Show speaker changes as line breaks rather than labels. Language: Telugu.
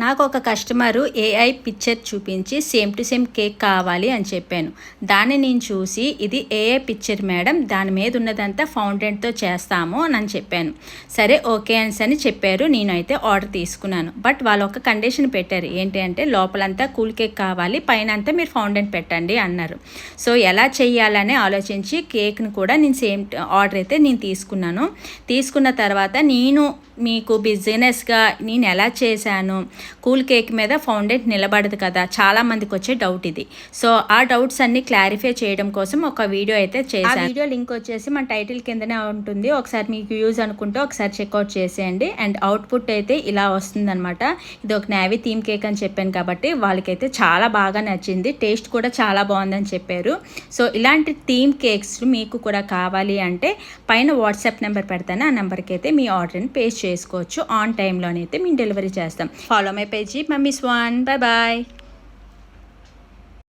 నాకు ఒక కస్టమరు ఏఐ పిక్చర్ చూపించి సేమ్ టు సేమ్ కేక్ కావాలి అని చెప్పాను. దాన్ని నేను చూసి ఇది ఏఐ పిక్చర్ మేడం, దాని మీద ఉన్నదంతా ఫౌంటైన్తో చేస్తాము అని చెప్పాను. సరే ఓకే అని చెప్పారు. నేనైతే ఆర్డర్ తీసుకున్నాను. బట్ వాళ్ళు ఒక కండిషన్ పెట్టారు. ఏంటి అంటే లోపలంతా కూల్ కేక్ కావాలి, పైన అంతా మీరు ఫౌంటైన్ పెట్టండి అన్నారు. సో ఎలా చేయాలని ఆలోచించి కేక్ను కూడా నేను సేమ్ ఆర్డర్ అయితే నేను తీసుకున్నాను. తీసుకున్న తర్వాత నేను మీకు బిజినెస్గా నేను ఎలా చేశాను, కూల్ కేక్ మీద ఫౌండేట్ నిలబడదు కదా, చాలామందికి వచ్చే డౌట్ ఇది. సో ఆ డౌట్స్ అన్ని క్లారిఫై చేయడం కోసం ఒక వీడియో అయితే చేశాను. ఆ వీడియో లింక్ వచ్చేసి మన టైటిల్ కిందనే ఉంటుంది. ఒకసారి మీకు యూజ్ అనుకుంటే ఒకసారి చెక్అవుట్ చేసేయండి. అండ్ అవుట్పుట్ అయితే ఇలా వస్తుందన్నమాట. ఇది ఒక నేవీ థీమ్ కేక్ అని చెప్పాను కాబట్టి వాళ్ళకైతే చాలా బాగా నచ్చింది. టేస్ట్ కూడా చాలా బాగుందని చెప్పారు. సో ఇలాంటి థీమ్ కేక్స్ మీకు కూడా కావాలి అంటే పైన వాట్సాప్ నెంబర్ పెడతాను. ఆ నెంబర్కి అయితే మీ ఆర్డర్ని పేస్ట్ చేసుకోవచ్చు. ఆన్ టైంలోనైతే మేము డెలివరీ చేస్తాం. Follow my page mummy swan. Bye bye.